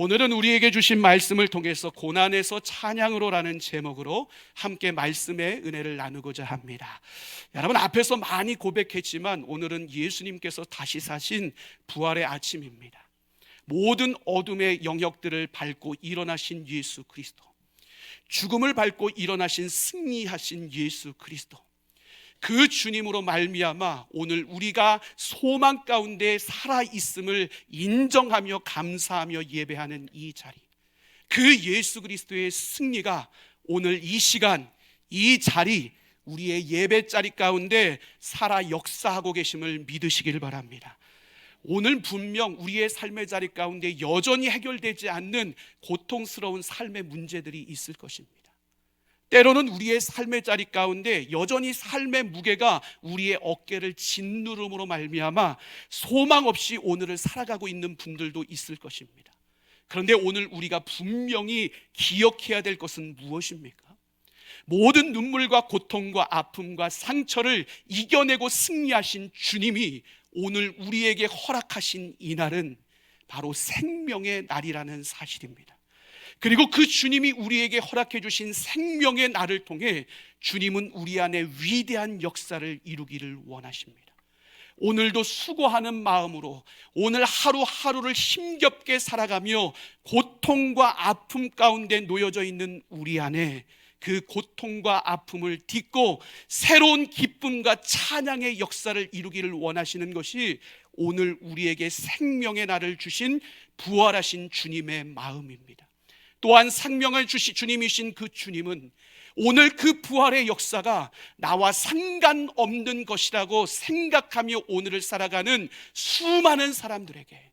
오늘은 우리에게 주신 말씀을 통해서 고난에서 찬양으로라는 제목으로 함께 말씀의 은혜를 나누고자 합니다. 여러분, 앞에서 많이 고백했지만 오늘은 예수님께서 다시 사신 부활의 아침입니다. 모든 어둠의 영역들을 밟고 일어나신 예수 그리스도, 죽음을 밟고 일어나신 승리하신 예수 그리스도, 그 주님으로 말미암아 오늘 우리가 소망 가운데 살아있음을 인정하며 감사하며 예배하는 이 자리, 그 예수 그리스도의 승리가 오늘 이 시간 이 자리 우리의 예배 자리 가운데 살아 역사하고 계심을 믿으시길 바랍니다. 오늘 분명 우리의 삶의 자리 가운데 여전히 해결되지 않는 고통스러운 삶의 문제들이 있을 것입니다. 때로는 우리의 삶의 자리 가운데 여전히 삶의 무게가 우리의 어깨를 짓누름으로 말미암아 소망 없이 오늘을 살아가고 있는 분들도 있을 것입니다. 그런데 오늘 우리가 분명히 기억해야 될 것은 무엇입니까? 모든 눈물과 고통과 아픔과 상처를 이겨내고 승리하신 주님이 오늘 우리에게 허락하신 이 날은 바로 생명의 날이라는 사실입니다. 그리고 그 주님이 우리에게 허락해 주신 생명의 날을 통해 주님은 우리 안에 위대한 역사를 이루기를 원하십니다. 오늘도 수고하는 마음으로 오늘 하루하루를 힘겹게 살아가며 고통과 아픔 가운데 놓여져 있는 우리 안에 그 고통과 아픔을 딛고 새로운 기쁨과 찬양의 역사를 이루기를 원하시는 것이 오늘 우리에게 생명의 날을 주신 부활하신 주님의 마음입니다. 또한 생명을 주신 주님이신 그 주님은 오늘 그 부활의 역사가 나와 상관없는 것이라고 생각하며 오늘을 살아가는 수많은 사람들에게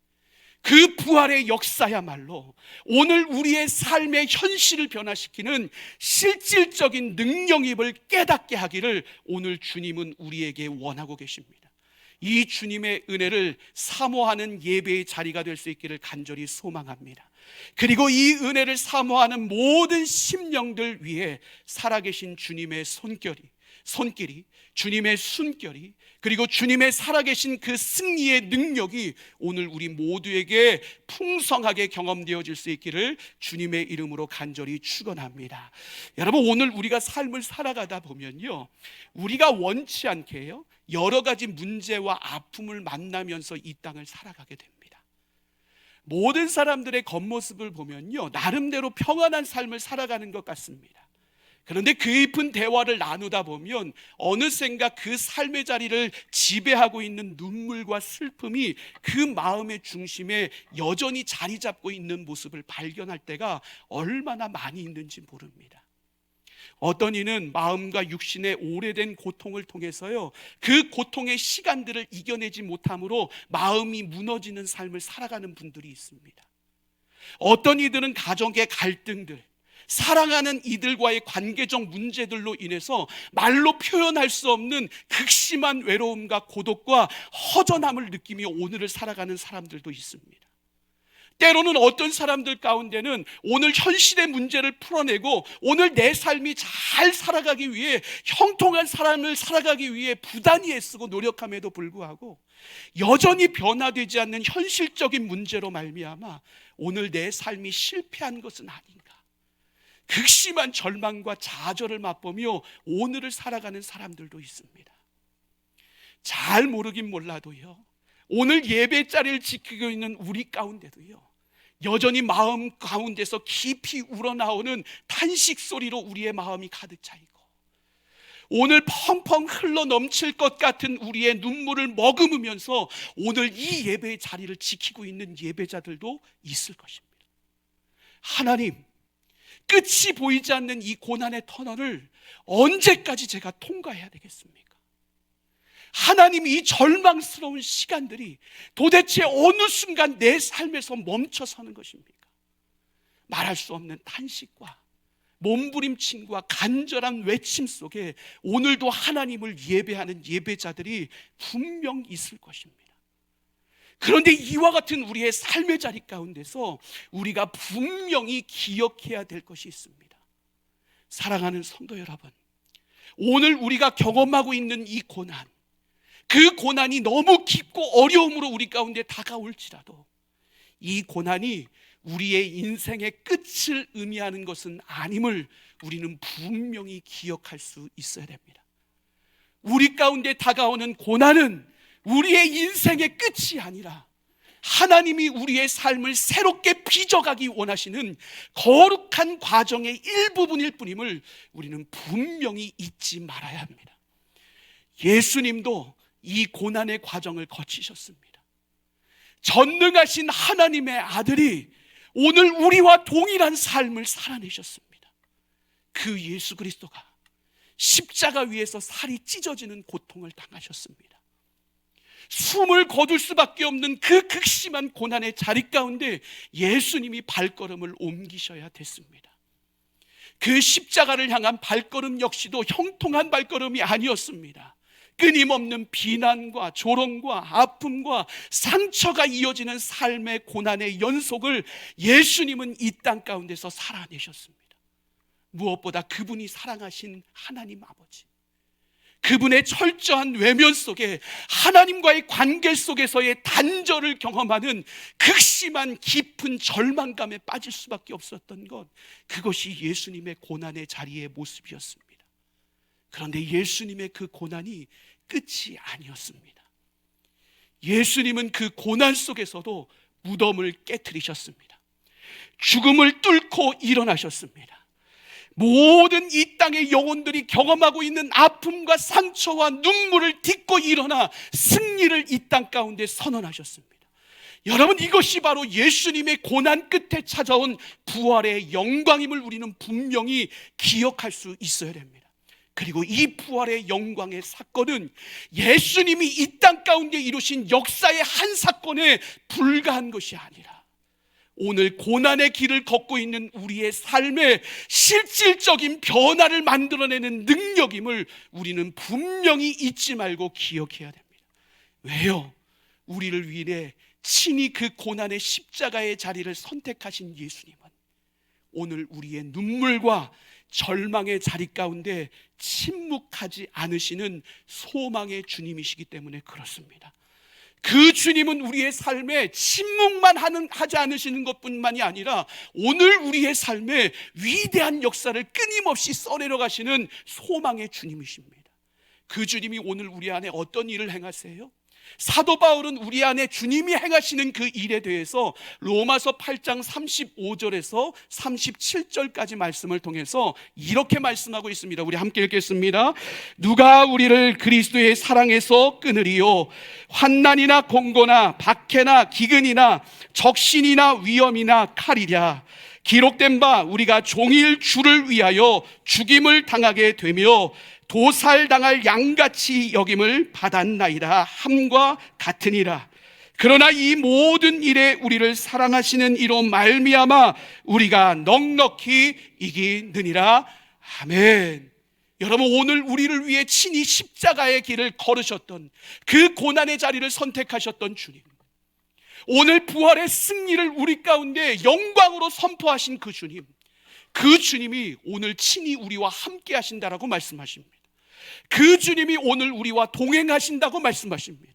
그 부활의 역사야말로 오늘 우리의 삶의 현실을 변화시키는 실질적인 능력임을 깨닫게 하기를 오늘 주님은 우리에게 원하고 계십니다. 이 주님의 은혜를 사모하는 예배의 자리가 될 수 있기를 간절히 소망합니다. 그리고 이 은혜를 사모하는 모든 심령들 위해 살아계신 주님의 손길이 주님의 숨결이 그리고 주님의 살아계신 그 승리의 능력이 오늘 우리 모두에게 풍성하게 경험되어질 수 있기를 주님의 이름으로 간절히 축원합니다. 여러분, 오늘 우리가 삶을 살아가다 보면요, 우리가 원치 않게요 여러 가지 문제와 아픔을 만나면서 이 땅을 살아가게 됩니다. 모든 사람들의 겉모습을 보면요 나름대로 평안한 삶을 살아가는 것 같습니다. 그런데 깊은 대화를 나누다 보면 어느샌가 그 삶의 자리를 지배하고 있는 눈물과 슬픔이 그 마음의 중심에 여전히 자리 잡고 있는 모습을 발견할 때가 얼마나 많이 있는지 모릅니다. 어떤 이는 마음과 육신의 오래된 고통을 통해서요 그 고통의 시간들을 이겨내지 못함으로 마음이 무너지는 삶을 살아가는 분들이 있습니다. 어떤 이들은 가정의 갈등들, 사랑하는 이들과의 관계적 문제들로 인해서 말로 표현할 수 없는 극심한 외로움과 고독과 허전함을 느끼며 오늘을 살아가는 사람들도 있습니다. 때로는 어떤 사람들 가운데는 오늘 현실의 문제를 풀어내고 오늘 내 삶이 잘 살아가기 위해 형통한 삶을 살아가기 위해 부단히 애쓰고 노력함에도 불구하고 여전히 변화되지 않는 현실적인 문제로 말미암아 오늘 내 삶이 실패한 것은 아닌가, 극심한 절망과 좌절을 맛보며 오늘을 살아가는 사람들도 있습니다. 잘 모르긴 몰라도요 오늘 예배 자리를 지키고 있는 우리 가운데도요 여전히 마음 가운데서 깊이 우러나오는 탄식 소리로 우리의 마음이 가득 차 있고 오늘 펑펑 흘러 넘칠 것 같은 우리의 눈물을 머금으면서 오늘 이 예배의 자리를 지키고 있는 예배자들도 있을 것입니다. 하나님, 끝이 보이지 않는 이 고난의 터널을 언제까지 제가 통과해야 되겠습니까? 하나님, 이 절망스러운 시간들이 도대체 어느 순간 내 삶에서 멈춰서는 것입니까? 말할 수 없는 탄식과 몸부림침과 간절한 외침 속에 오늘도 하나님을 예배하는 예배자들이 분명 있을 것입니다. 그런데 이와 같은 우리의 삶의 자리 가운데서 우리가 분명히 기억해야 될 것이 있습니다. 사랑하는 성도 여러분, 오늘 우리가 경험하고 있는 이 고난, 그 고난이 너무 깊고 어려움으로 우리 가운데 다가올지라도 이 고난이 우리의 인생의 끝을 의미하는 것은 아님을 우리는 분명히 기억할 수 있어야 됩니다. 우리 가운데 다가오는 고난은 우리의 인생의 끝이 아니라 하나님이 우리의 삶을 새롭게 빚어가기 원하시는 거룩한 과정의 일부분일 뿐임을 우리는 분명히 잊지 말아야 합니다. 예수님도 이 고난의 과정을 거치셨습니다. 전능하신 하나님의 아들이 오늘 우리와 동일한 삶을 살아내셨습니다. 그 예수 그리스도가 십자가 위에서 살이 찢어지는 고통을 당하셨습니다. 숨을 거둘 수밖에 없는 그 극심한 고난의 자리 가운데 예수님이 발걸음을 옮기셔야 됐습니다. 그 십자가를 향한 발걸음 역시도 형통한 발걸음이 아니었습니다. 끊임없는 비난과 조롱과 아픔과 상처가 이어지는 삶의 고난의 연속을 예수님은 이 땅 가운데서 살아내셨습니다. 무엇보다 그분이 사랑하신 하나님 아버지, 그분의 철저한 외면 속에 하나님과의 관계 속에서의 단절을 경험하는 극심한 깊은 절망감에 빠질 수밖에 없었던 것, 그것이 예수님의 고난의 자리의 모습이었습니다. 그런데 예수님의 그 고난이 끝이 아니었습니다. 예수님은 그 고난 속에서도 무덤을 깨트리셨습니다. 죽음을 뚫고 일어나셨습니다. 모든 이 땅의 영혼들이 경험하고 있는 아픔과 상처와 눈물을 딛고 일어나 승리를 이 땅 가운데 선언하셨습니다. 여러분, 이것이 바로 예수님의 고난 끝에 찾아온 부활의 영광임을 우리는 분명히 기억할 수 있어야 됩니다. 그리고 이 부활의 영광의 사건은 예수님이 이 땅 가운데 이루신 역사의 한 사건에 불과한 것이 아니라 오늘 고난의 길을 걷고 있는 우리의 삶에 실질적인 변화를 만들어내는 능력임을 우리는 분명히 잊지 말고 기억해야 됩니다. 왜요? 우리를 위해 친히 그 고난의 십자가의 자리를 선택하신 예수님은 오늘 우리의 눈물과 절망의 자리 가운데 침묵하지 않으시는 소망의 주님이시기 때문에 그렇습니다. 그 주님은 우리의 삶에 침묵만 하지 않으시는 것뿐만이 아니라 오늘 우리의 삶에 위대한 역사를 끊임없이 써내려 가시는 소망의 주님이십니다. 그 주님이 오늘 우리 안에 어떤 일을 행하세요? 사도 바울은 우리 안에 주님이 행하시는 그 일에 대해서 로마서 8장 35절에서 37절까지 말씀을 통해서 이렇게 말씀하고 있습니다. 우리 함께 읽겠습니다. 누가 우리를 그리스도의 사랑에서 끊으리요? 환난이나 공고나 박해나 기근이나 적신이나 위험이나 칼이랴. 기록된 바 우리가 종일 주를 위하여 죽임을 당하게 되며 도살당할 양같이 여김을 받았나이다 함과 같으니라. 그러나 이 모든 일에 우리를 사랑하시는 이로 말미암아 우리가 넉넉히 이기느니라. 아멘. 여러분, 오늘 우리를 위해 친히 십자가의 길을 걸으셨던 그 고난의 자리를 선택하셨던 주님, 오늘 부활의 승리를 우리 가운데 영광으로 선포하신 그 주님, 그 주님이 오늘 친히 우리와 함께 하신다라고 말씀하십니다. 그 주님이 오늘 우리와 동행하신다고 말씀하십니다.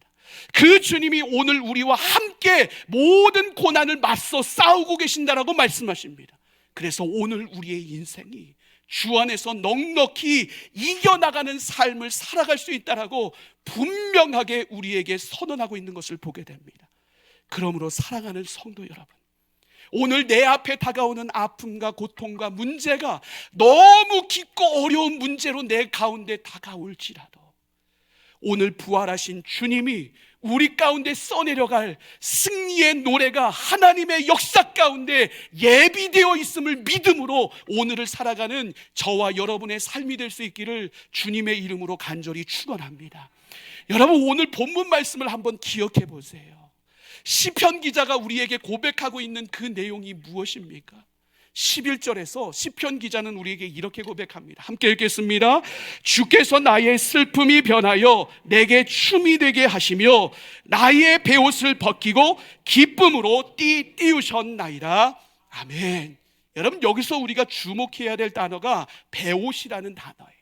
그 주님이 오늘 우리와 함께 모든 고난을 맞서 싸우고 계신다라고 말씀하십니다. 그래서 오늘 우리의 인생이 주 안에서 넉넉히 이겨나가는 삶을 살아갈 수 있다라고 분명하게 우리에게 선언하고 있는 것을 보게 됩니다. 그러므로 사랑하는 성도 여러분, 오늘 내 앞에 다가오는 아픔과 고통과 문제가 너무 깊고 어려운 문제로 내 가운데 다가올지라도 오늘 부활하신 주님이 우리 가운데 써내려갈 승리의 노래가 하나님의 역사 가운데 예비되어 있음을 믿음으로 오늘을 살아가는 저와 여러분의 삶이 될 수 있기를 주님의 이름으로 간절히 축원합니다. 여러분, 오늘 본문 말씀을 한번 기억해 보세요. 시편 기자가 우리에게 고백하고 있는 그 내용이 무엇입니까? 11절에서 시편 기자는 우리에게 이렇게 고백합니다. 함께 읽겠습니다. 주께서 나의 슬픔이 변하여 내게 춤이 되게 하시며 나의 베옷을 벗기고 기쁨으로 띄우셨나이다. 아멘. 여러분, 여기서 우리가 주목해야 될 단어가 베옷이라는 단어예요.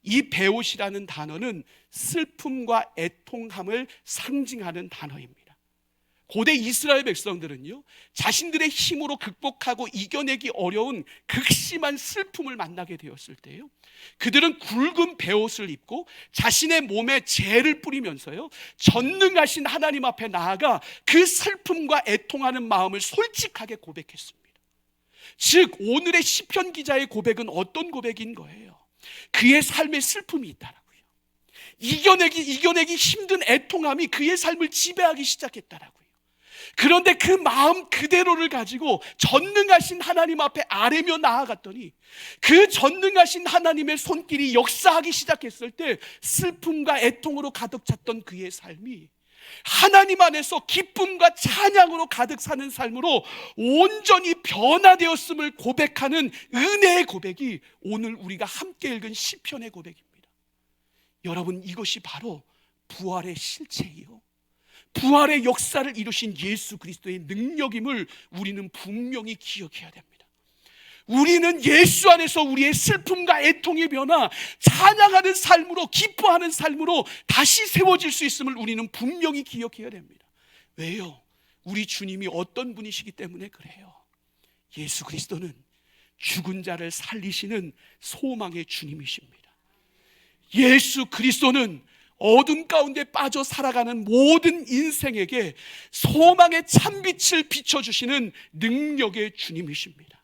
이 베옷이라는 단어는 슬픔과 애통함을 상징하는 단어입니다. 고대 이스라엘 백성들은요, 자신들의 힘으로 극복하고 이겨내기 어려운 극심한 슬픔을 만나게 되었을 때요, 그들은 굵은 베옷을 입고 자신의 몸에 재를 뿌리면서요, 전능하신 하나님 앞에 나아가 그 슬픔과 애통하는 마음을 솔직하게 고백했습니다. 즉, 오늘의 시편 기자의 고백은 어떤 고백인 거예요? 그의 삶에 슬픔이 있다라고요. 이겨내기 힘든 애통함이 그의 삶을 지배하기 시작했다라고요. 그런데 그 마음 그대로를 가지고 전능하신 하나님 앞에 아뢰며 나아갔더니, 그 전능하신 하나님의 손길이 역사하기 시작했을 때 슬픔과 애통으로 가득 찼던 그의 삶이 하나님 안에서 기쁨과 찬양으로 가득 사는 삶으로 온전히 변화되었음을 고백하는 은혜의 고백이 오늘 우리가 함께 읽은 시편의 고백입니다. 여러분, 이것이 바로 부활의 실체이요, 부활의 역사를 이루신 예수 그리스도의 능력임을 우리는 분명히 기억해야 됩니다. 우리는 예수 안에서 우리의 슬픔과 애통의 변화, 찬양하는 삶으로, 기뻐하는 삶으로 다시 세워질 수 있음을 우리는 분명히 기억해야 됩니다. 왜요? 우리 주님이 어떤 분이시기 때문에 그래요. 예수 그리스도는 죽은 자를 살리시는 소망의 주님이십니다. 예수 그리스도는 어둠 가운데 빠져 살아가는 모든 인생에게 소망의 찬빛을 비춰주시는 능력의 주님이십니다.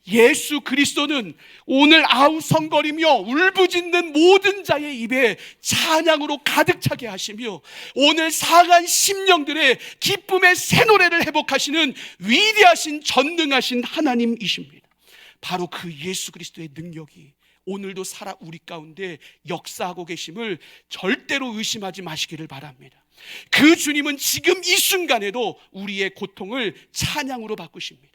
예수 그리스도는 오늘 아우성거리며 울부짖는 모든 자의 입에 찬양으로 가득 차게 하시며 오늘 상한 심령들의 기쁨의 새 노래를 회복하시는 위대하신 전능하신 하나님이십니다. 바로 그 예수 그리스도의 능력이 오늘도 살아 우리 가운데 역사하고 계심을 절대로 의심하지 마시기를 바랍니다. 그 주님은 지금 이 순간에도 우리의 고통을 찬양으로 바꾸십니다.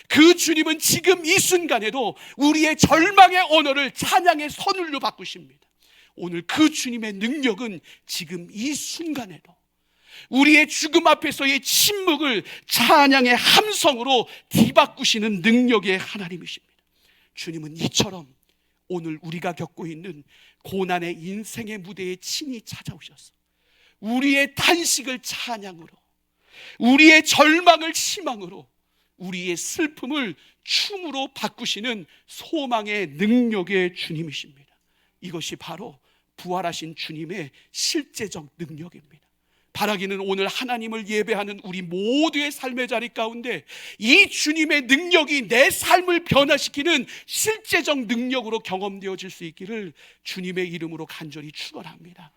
그 주님은 지금 이 순간에도 우리의 절망의 언어를 찬양의 선율로 바꾸십니다. 오늘 그 주님의 능력은 지금 이 순간에도 우리의 죽음 앞에서의 침묵을 찬양의 함성으로 뒤바꾸시는 능력의 하나님이십니다. 주님은 이처럼 오늘 우리가 겪고 있는 고난의 인생의 무대에 친히 찾아오셔서 우리의 탄식을 찬양으로, 우리의 절망을 희망으로, 우리의 슬픔을 춤으로 바꾸시는 소망의 능력의 주님이십니다. 이것이 바로 부활하신 주님의 실제적 능력입니다. 바라기는 오늘 하나님을 예배하는 우리 모두의 삶의 자리 가운데 이 주님의 능력이 내 삶을 변화시키는 실제적 능력으로 경험되어질 수 있기를 주님의 이름으로 간절히 축원합니다.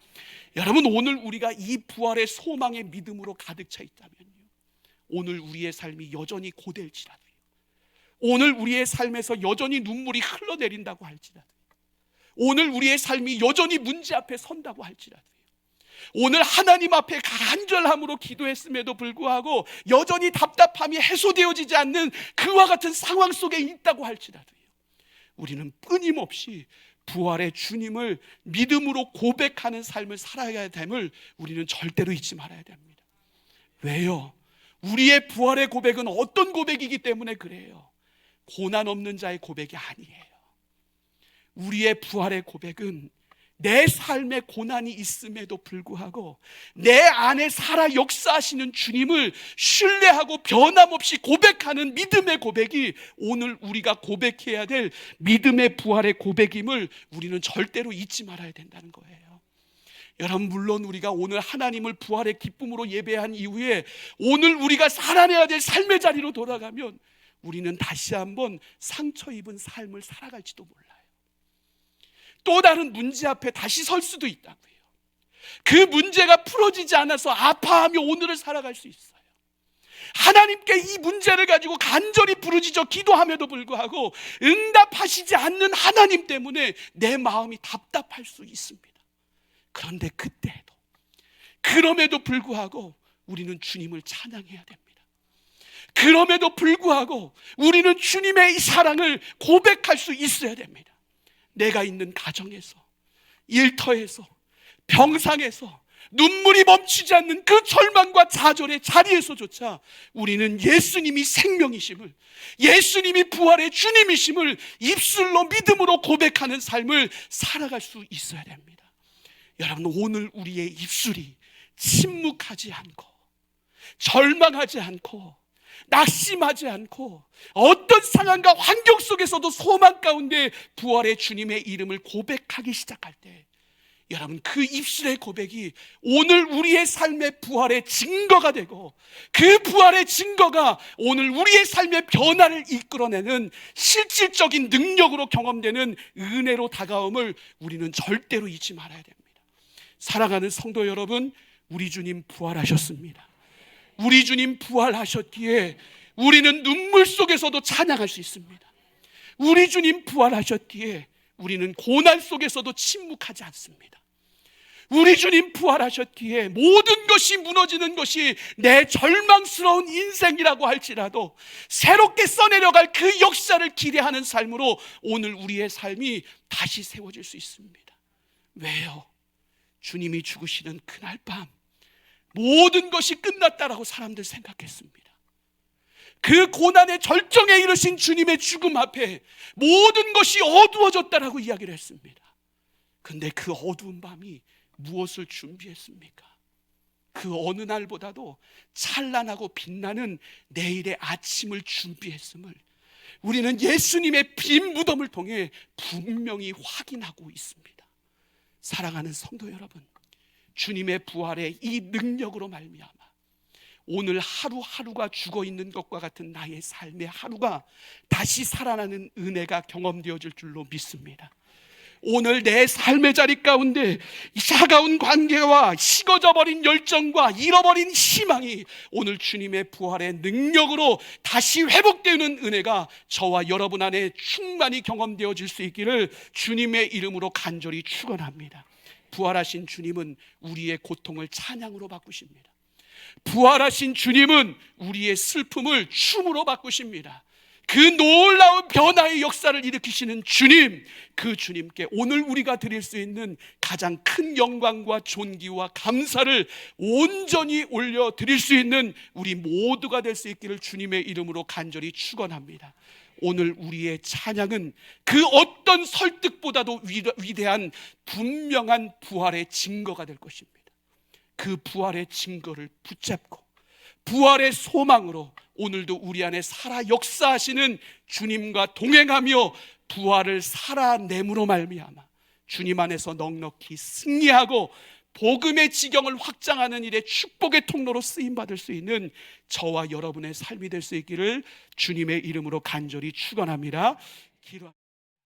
여러분, 오늘 우리가 이 부활의 소망의 믿음으로 가득 차 있다면요, 오늘 우리의 삶이 여전히 고될지라도요, 오늘 우리의 삶에서 여전히 눈물이 흘러내린다고 할지라도, 오늘 우리의 삶이 여전히 문제 앞에 선다고 할지라도, 오늘 하나님 앞에 간절함으로 기도했음에도 불구하고 여전히 답답함이 해소되어지지 않는 그와 같은 상황 속에 있다고 할지라도요, 우리는 끊임없이 부활의 주님을 믿음으로 고백하는 삶을 살아야 됨을 우리는 절대로 잊지 말아야 됩니다. 왜요? 우리의 부활의 고백은 어떤 고백이기 때문에 그래요. 고난 없는 자의 고백이 아니에요. 우리의 부활의 고백은 내 삶에 고난이 있음에도 불구하고 내 안에 살아 역사하시는 주님을 신뢰하고 변함없이 고백하는 믿음의 고백이 오늘 우리가 고백해야 될 믿음의 부활의 고백임을 우리는 절대로 잊지 말아야 된다는 거예요. 여러분, 물론 우리가 오늘 하나님을 부활의 기쁨으로 예배한 이후에 오늘 우리가 살아내야 될 삶의 자리로 돌아가면 우리는 다시 한번 상처 입은 삶을 살아갈지도 몰라요. 또 다른 문제 앞에 다시 설 수도 있다고요. 그 문제가 풀어지지 않아서 아파하며 오늘을 살아갈 수 있어요. 하나님께 이 문제를 가지고 간절히 부르짖어 기도함에도 불구하고 응답하시지 않는 하나님 때문에 내 마음이 답답할 수 있습니다. 그런데 그때에도, 그럼에도 불구하고 우리는 주님을 찬양해야 됩니다. 그럼에도 불구하고 우리는 주님의 이 사랑을 고백할 수 있어야 됩니다. 내가 있는 가정에서, 일터에서, 병상에서 눈물이 멈추지 않는 그 절망과 좌절의 자리에서조차 우리는 예수님이 생명이심을, 예수님이 부활의 주님이심을 입술로 믿음으로 고백하는 삶을 살아갈 수 있어야 됩니다. 여러분, 오늘 우리의 입술이 침묵하지 않고 절망하지 않고 낙심하지 않고 어떤 상황과 환경 속에서도 소망 가운데 부활의 주님의 이름을 고백하기 시작할 때, 여러분, 그 입술의 고백이 오늘 우리의 삶의 부활의 증거가 되고, 그 부활의 증거가 오늘 우리의 삶의 변화를 이끌어내는 실질적인 능력으로 경험되는 은혜로 다가옴을 우리는 절대로 잊지 말아야 됩니다. 사랑하는 성도 여러분, 우리 주님 부활하셨습니다. 우리 주님 부활하셨기에 우리는 눈물 속에서도 찬양할 수 있습니다. 우리 주님 부활하셨기에 우리는 고난 속에서도 침묵하지 않습니다. 우리 주님 부활하셨기에 모든 것이 무너지는 것이 내 절망스러운 인생이라고 할지라도 새롭게 써내려갈 그 역사를 기대하는 삶으로 오늘 우리의 삶이 다시 세워질 수 있습니다. 왜요? 주님이 죽으시는 그날 밤 모든 것이 끝났다라고 사람들 생각했습니다. 그 고난의 절정에 이르신 주님의 죽음 앞에 모든 것이 어두워졌다라고 이야기를 했습니다. 근데 그 어두운 밤이 무엇을 준비했습니까? 그 어느 날보다도 찬란하고 빛나는 내일의 아침을 준비했음을 우리는 예수님의 빈 무덤을 통해 분명히 확인하고 있습니다. 사랑하는 성도 여러분, 주님의 부활의 이 능력으로 말미암아 오늘 하루하루가 죽어있는 것과 같은 나의 삶의 하루가 다시 살아나는 은혜가 경험되어질 줄로 믿습니다. 오늘 내 삶의 자리 가운데 차가운 관계와 식어져버린 열정과 잃어버린 희망이 오늘 주님의 부활의 능력으로 다시 회복되는 은혜가 저와 여러분 안에 충만히 경험되어질 수 있기를 주님의 이름으로 간절히 축원합니다. 부활하신 주님은 우리의 고통을 찬양으로 바꾸십니다. 부활하신 주님은 우리의 슬픔을 춤으로 바꾸십니다. 그 놀라운 변화의 역사를 일으키시는 주님, 그 주님께 오늘 우리가 드릴 수 있는 가장 큰 영광과 존귀와 감사를 온전히 올려드릴 수 있는 우리 모두가 될 수 있기를 주님의 이름으로 간절히 축원합니다. 오늘 우리의 찬양은 그 어떤 설득보다도 위대한 분명한 부활의 증거가 될 것입니다. 그 부활의 증거를 붙잡고 부활의 소망으로 오늘도 우리 안에 살아 역사하시는 주님과 동행하며 부활을 살아냄으로 말미암아 주님 안에서 넉넉히 승리하고 복음의 지경을 확장하는 일에 축복의 통로로 쓰임받을 수 있는 저와 여러분의 삶이 될 수 있기를 주님의 이름으로 간절히 축원합니다.